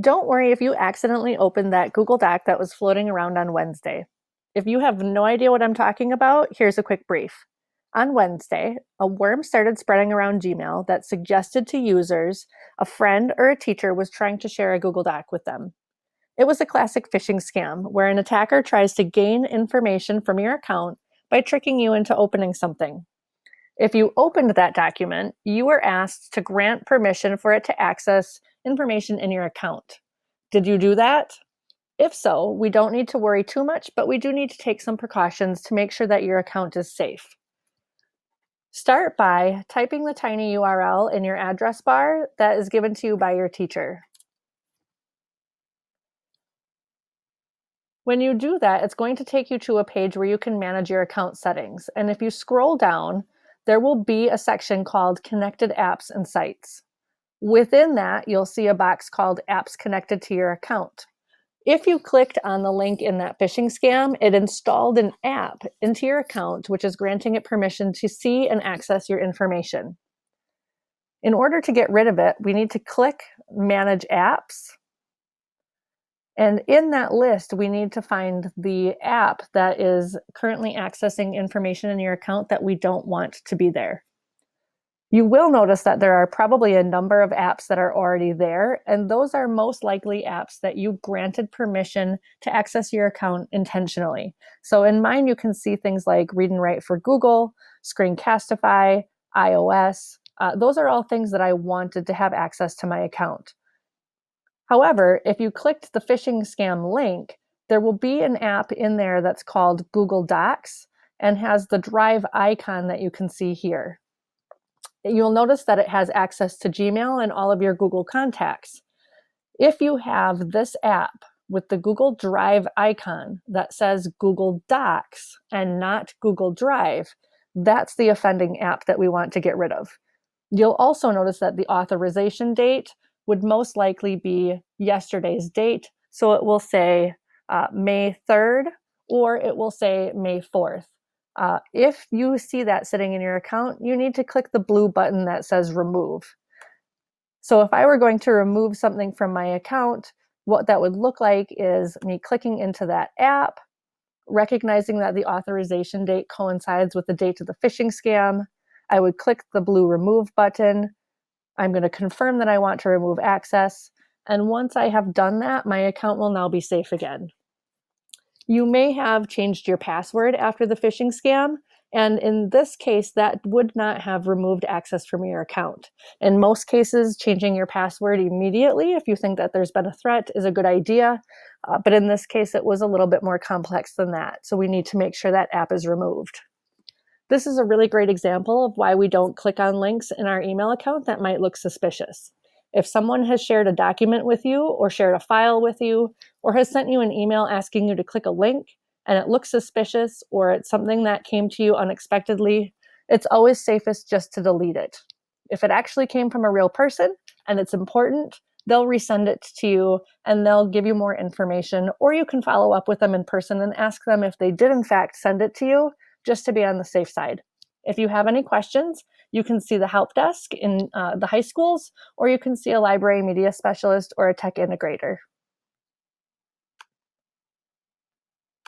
Don't worry if you accidentally opened that Google Doc that was floating around on Wednesday. If you have no idea what I'm talking about, here's a quick brief. On Wednesday, a worm started spreading around Gmail that suggested to users a friend or a teacher was trying to share a Google Doc with them. It was a classic phishing scam where an attacker tries to gain information from your account by tricking you into opening something. If you opened that document, you were asked to grant permission for it to access information in your account. Did you do that? If so, we don't need to worry too much, but we do need to take some precautions to make sure that your account is safe. Start by typing the tiny URL in your address bar that is given to you by your teacher. When you do that, it's going to take you to a page where you can manage your account settings. And if you scroll down, there will be a section called Connected Apps and Sites. Within that, you'll see a box called Apps Connected to Your Account. If you clicked on the link in that phishing scam, it installed an app into your account, which is granting it permission to see and access your information. In order to get rid of it, we need to click Manage Apps. And in that list, we need to find the app that is currently accessing information in your account that we don't want to be there. You will notice that there are probably a number of apps that are already there, and those are most likely apps that you granted permission to access your account intentionally. So in mine, you can see things like Read and Write for Google, Screencastify, iOS. Those are all things that I wanted to have access to my account. However, if you clicked the phishing scam link, there will be an app in there that's called Google Docs and has the Drive icon that you can see here. You'll notice that it has access to Gmail and all of your Google contacts. If you have this app with the Google Drive icon that says Google Docs and not Google Drive, that's the offending app that we want to get rid of. You'll also notice that the authorization date would most likely be yesterday's date. So it will say May 3rd, or it will say May 4th. If you see that sitting in your account, you need to click the blue button that says remove. So if I were going to remove something from my account, what that would look like is me clicking into that app, recognizing that the authorization date coincides with the date of the phishing scam. I would click the blue remove button. I'm going to confirm that I want to remove access. And once I have done that, my account will now be safe again. You may have changed your password after the phishing scam. And in this case, that would not have removed access from your account. In most cases, changing your password immediately, if you think that there's been a threat, is a good idea. But in this case, it was a little bit more complex than that. So we need to make sure that app is removed. This is a really great example of why we don't click on links in our email account that might look suspicious. If someone has shared a document with you or shared a file with you or has sent you an email asking you to click a link and it looks suspicious or it's something that came to you unexpectedly, it's always safest just to delete it. If it actually came from a real person and it's important, they'll resend it to you and they'll give you more information, or you can follow up with them in person and ask them if they did in fact send it to you, just to be on the safe side. If you have any questions, you can see the help desk in the high schools, or you can see a library media specialist or a tech integrator.